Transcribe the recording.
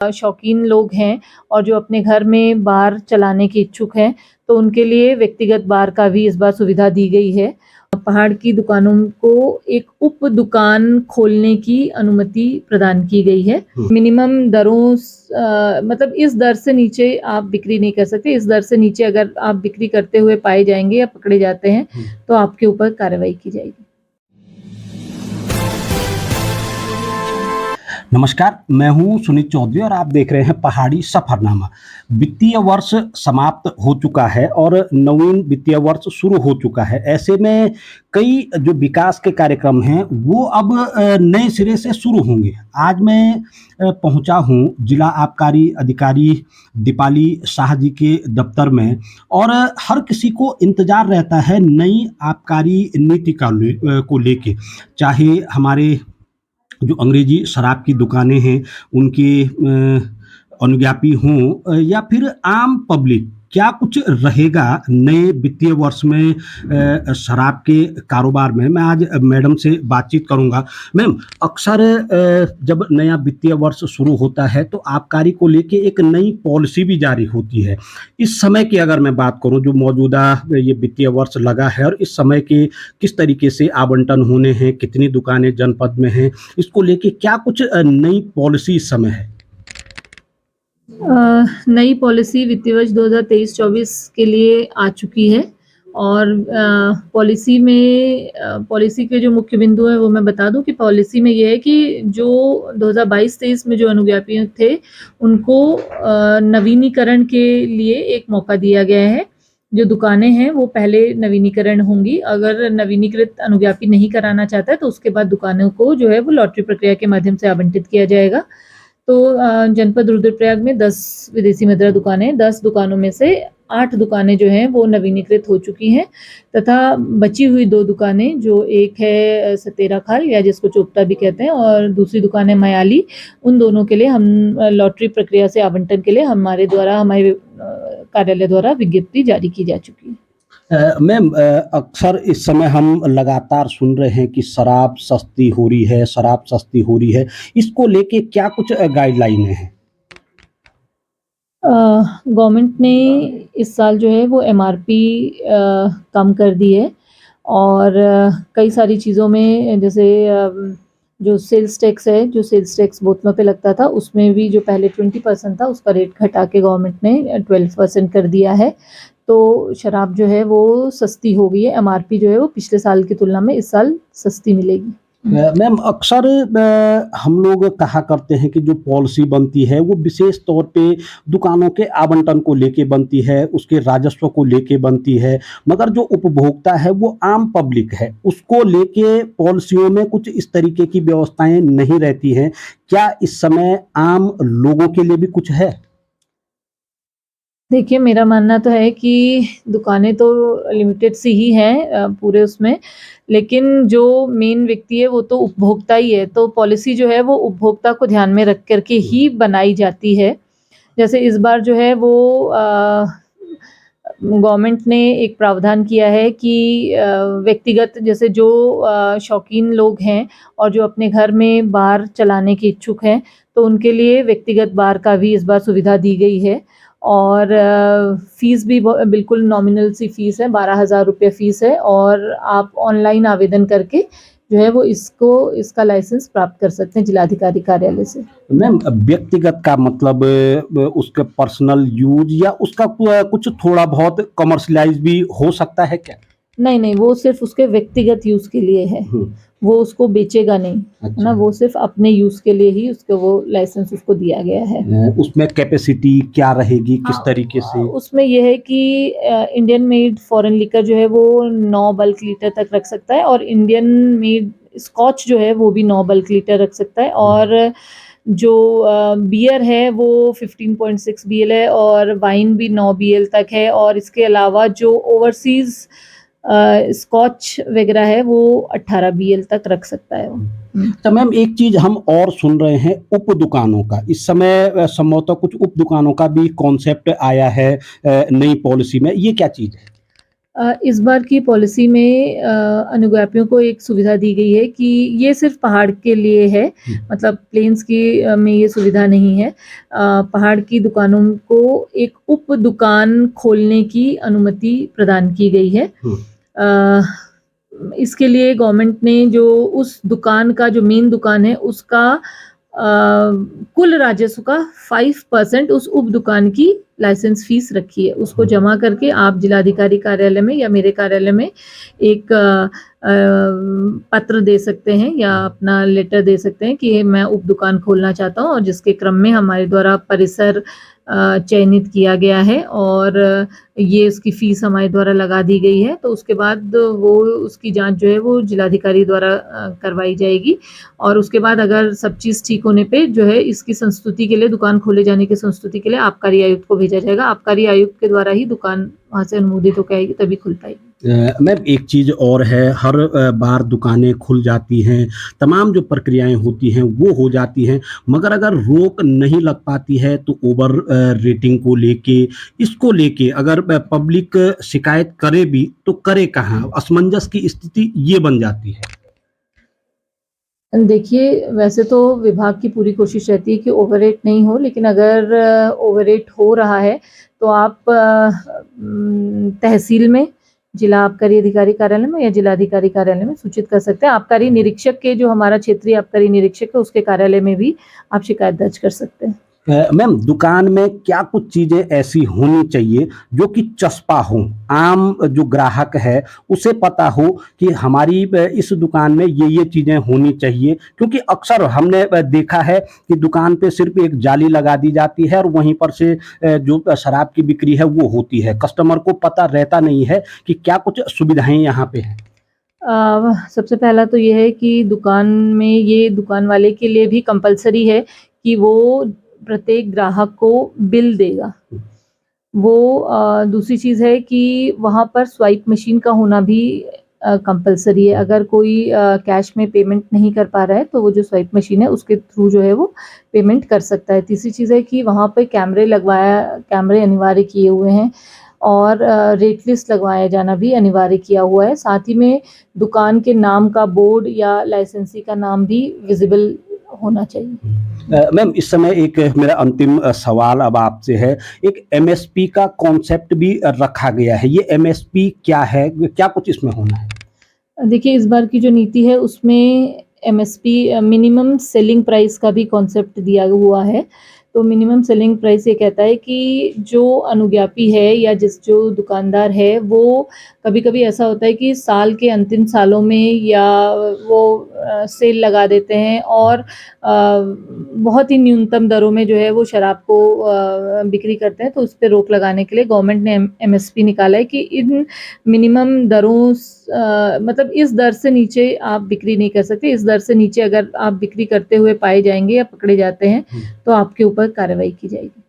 शौकीन लोग हैं और जो अपने घर में बार चलाने के इच्छुक हैं, तो उनके लिए व्यक्तिगत बार का भी इस बार सुविधा दी गई है। पहाड़ की दुकानों को एक उप दुकान खोलने की अनुमति प्रदान की गई है। मिनिमम दरों मतलब इस दर से नीचे आप बिक्री नहीं कर सकते। इस दर से नीचे अगर आप बिक्री करते हुए पाए जाएंगे या पकड़े जाते हैं तो आपके ऊपर कार्रवाई की जाएगी। नमस्कार, मैं हूं सुनीत चौधरी और आप देख रहे हैं पहाड़ी सफरनामा। वित्तीय वर्ष समाप्त हो चुका है और नवीन वित्तीय वर्ष शुरू हो चुका है। ऐसे में कई जो विकास के कार्यक्रम हैं वो अब नए सिरे से शुरू होंगे। आज मैं पहुंचा हूं जिला आबकारी अधिकारी दीपाली शाह जी के दफ्तर में और हर किसी को इंतजार रहता है नई आबकारी नीति को लेके। चाहे हमारे जो अंग्रेजी शराब की दुकानें हैं उनके अनुज्ञापी हों या फिर आम पब्लिक, क्या कुछ रहेगा नए वित्तीय वर्ष में शराब के कारोबार में। मैं आज मैडम से बातचीत करूंगा। मैम, अक्सर जब नया वित्तीय वर्ष शुरू होता है तो आबकारी को लेके एक नई पॉलिसी भी जारी होती है। इस समय की अगर मैं बात करूं, जो मौजूदा ये वित्तीय वर्ष लगा है और इस समय के किस तरीके से आवंटन होने हैं, कितनी दुकानें जनपद में हैं, इसको लेके क्या कुछ नई पॉलिसी इस समय है। नई पॉलिसी वित्तीय वर्ष 2023-24 के लिए आ चुकी है और पॉलिसी के जो मुख्य बिंदु हैं वो मैं बता दूं कि पॉलिसी में ये है कि जो 2022-23 में जो अनुज्ञापी थे उनको नवीनीकरण के लिए एक मौका दिया गया है। जो दुकानें हैं वो पहले नवीनीकरण होंगी। अगर नवीनीकृत अनुज्ञापी नहीं कराना चाहता है तो उसके बाद दुकानों को जो है वो लॉटरी प्रक्रिया के माध्यम से आवंटित किया जाएगा। तो जनपद रुद्रप्रयाग में 10 विदेशी मुद्रा दुकानें, 10 दुकानों में से 8 दुकानें जो हैं वो नवीनीकृत हो चुकी हैं तथा बची हुई 2 दुकानें, जो एक है सतेरा खाल या जिसको चोपता भी कहते हैं और दूसरी दुकान है मयाली, उन दोनों के लिए हम लॉटरी प्रक्रिया से आवंटन के लिए हमारे कार्यालय द्वारा विज्ञप्ति जारी की जा चुकी है। मैम, अक्सर इस समय हम लगातार सुन रहे हैं कि शराब सस्ती हो रही है, शराब सस्ती हो रही है। इसको लेके क्या कुछ गाइडलाइनें हैं। गवर्नमेंट ने इस साल जो है वो एमआरपी कम कर दी है और कई सारी चीज़ों में, जैसे जो सेल्स टैक्स बोतलों पे लगता था उसमें भी जो पहले 20% था उसका रेट घटा के गवर्नमेंट ने 12% कर दिया है। तो शराब जो है वो सस्ती हो गई है। एमआरपी जो है वो पिछले साल की तुलना में इस साल सस्ती मिलेगी। मैम, अक्सर हम लोग कहा करते हैं कि जो पॉलिसी बनती है वो विशेष तौर पे दुकानों के आवंटन को लेके बनती है, उसके राजस्व को लेके बनती है, मगर जो उपभोक्ता है वो आम पब्लिक है, उसको लेके पॉलिसियों में कुछ इस तरीके की व्यवस्थाएं नहीं रहती हैं। क्या इस समय आम लोगों के लिए भी कुछ है। देखिए, मेरा मानना तो है कि दुकानें तो लिमिटेड सी ही हैं पूरे उसमें, लेकिन जो मेन व्यक्ति है वो तो उपभोक्ता ही है। तो पॉलिसी जो है वो उपभोक्ता को ध्यान में रख कर के ही बनाई जाती है। जैसे इस बार जो है वो गवर्नमेंट ने एक प्रावधान किया है कि व्यक्तिगत, जैसे जो शौकीन लोग हैं और जो अपने घर में बार चलाने के इच्छुक हैं, तो उनके लिए व्यक्तिगत बार का भी इस बार सुविधा दी गई है और फ़ीस भी बिल्कुल नॉमिनल सी फ़ीस है, 12,000 रुपये फ़ीस है और आप ऑनलाइन आवेदन करके जो है वो इसका लाइसेंस प्राप्त कर सकते हैं जिलाधिकारी कार्यालय से। मैम, व्यक्तिगत का मतलब उसका पर्सनल यूज या उसका कुछ थोड़ा बहुत कमर्शियलाइज भी हो सकता है क्या। नहीं, वो सिर्फ उसके व्यक्तिगत यूज़ के लिए है। वो उसको बेचेगा नहीं, है ना। वो सिर्फ अपने यूज़ के लिए ही उसको वो लाइसेंस उसको दिया गया है। उसमें कैपेसिटी क्या रहेगी, किस तरीके से। उसमें ये है कि इंडियन मेड फॉरेन लिकर जो है वो 9 बल्क लीटर तक रख सकता है और इंडियन मेड स्कॉच जो है वो भी 9 बल्क लीटर रख सकता है और जो बियर है वो 15.6 बीएल है और वाइन भी 9 बीएल तक है और इसके अलावा जो ओवरसीज़ स्कॉच वगैरह है वो 18 बीएल तक रख सकता है वो। तो मैम, एक चीज हम और सुन रहे हैं उप दुकानों का। इस समय संभवतः कुछ उप दुकानों का भी कॉन्सेप्ट आया है नई पॉलिसी में। ये क्या चीज है। इस बार की पॉलिसी में अनुज्ञापियों को एक सुविधा दी गई है कि ये सिर्फ पहाड़ के लिए है, मतलब प्लेन्स की में ये सुविधा नहीं है। पहाड़ की दुकानों को एक उप दुकान खोलने की अनुमति प्रदान की गई है। अ, इसके लिए गवर्नमेंट ने जो उस दुकान का जो मेन दुकान है उसका कुल राजस्व का 5% उस उप दुकान की लाइसेंस फीस रखी है। उसको जमा करके आप जिलाधिकारी कार्यालय में या मेरे कार्यालय में एक पत्र दे सकते हैं या अपना लेटर दे सकते हैं कि मैं उप दुकान खोलना चाहता हूँ, और जिसके क्रम में हमारे द्वारा परिसर चयनित किया गया है और ये उसकी फीस हमारे द्वारा लगा दी गई है। तो उसके बाद वो उसकी जांच जो है वो जिलाधिकारी द्वारा करवाई जाएगी, और उसके बाद अगर सब चीज़ ठीक होने पे जो है इसकी संस्तुति के लिए, दुकान खोले जाने की संस्तुति के लिए आबकारी आयुक्त को भेजा जाएगा। आबकारी आयुक्त के द्वारा ही दुकान वहाँ से अनुमोदित होकर आएगी, तभी खुल पाएगी। मैम एक चीज़ और है, हर बार दुकानें खुल जाती हैं, तमाम जो प्रक्रियाएँ होती हैं वो हो जाती हैं, मगर अगर रोक नहीं लग पाती है तो ओवर रेटिंग को लेके, इसको लेके अगर पब्लिक शिकायत करे भी तो करे कहाँ? असमंजस की स्थिति ये बन जाती है। देखिए, वैसे तो विभाग की पूरी कोशिश रहती है कि ओवररेट नहीं हो, लेकिन अगर ओवररेट हो रहा है तो आप तहसील में, जिला आबकारी अधिकारी कार्यालय में या जिलाधिकारी कार्यालय में सूचित कर सकते हैं। आबकारी निरीक्षक के, जो हमारा क्षेत्रीय आबकारी निरीक्षक है, उसके कार्यालय में भी आप शिकायत दर्ज कर सकते हैं। मैम दुकान में क्या कुछ चीज़ें ऐसी होनी चाहिए जो कि चस्पा हों? आम जो ग्राहक है उसे पता हो कि हमारी इस दुकान में ये चीज़ें होनी चाहिए, क्योंकि अक्सर हमने देखा है कि दुकान पे सिर्फ़ एक जाली लगा दी जाती है और वहीं पर से जो शराब की बिक्री है वो होती है। कस्टमर को पता रहता नहीं है कि क्या कुछ सुविधाएँ यहाँ पे हैं। सबसे पहला तो ये है कि दुकान में, ये दुकान वाले के लिए भी कंपल्सरी है कि वो प्रत्येक ग्राहक को बिल देगा। वो दूसरी चीज़ है कि वहाँ पर स्वाइप मशीन का होना भी कंपल्सरी है। अगर कोई कैश में पेमेंट नहीं कर पा रहा है तो वो जो स्वाइप मशीन है उसके थ्रू जो है वो पेमेंट कर सकता है। तीसरी चीज़ है कि वहाँ पे कैमरे अनिवार्य किए हुए हैं, और रेट लिस्ट लगवाया जाना भी अनिवार्य किया हुआ है। साथ ही में दुकान के नाम का बोर्ड या लाइसेंसी का नाम भी विज़िबल होना चाहिए। मैम इस समय एक मेरा अंतिम सवाल अब आपसे है, एक एमएसपी का कॉन्सेप्ट भी रखा गया है, ये एमएसपी क्या है? क्या कुछ इसमें होना है? देखिए, इस बार की जो नीति है उसमें एमएसपी, मिनिमम सेलिंग प्राइस का भी कॉन्सेप्ट दिया हुआ है। तो मिनिमम सेलिंग प्राइस ये कहता है कि जो अनुज्ञापी है या जो दुकानदार है, वो कभी-कभी ऐसा होता है कि साल के अंतिम सालों में या वो सेल लगा देते हैं और बहुत ही न्यूनतम दरों में जो है वो शराब को बिक्री करते हैं। तो उस पे रोक लगाने के लिए गवर्नमेंट ने एमएसपी निकाला है कि इन मिनिमम दरों मतलब इस दर से नीचे आप बिक्री नहीं कर सकते। इस दर से नीचे अगर आप बिक्री करते हुए पाए जाएँगे या पकड़े जाते हैं, तो आपके ऊपर कार्रवाई की जाएगी।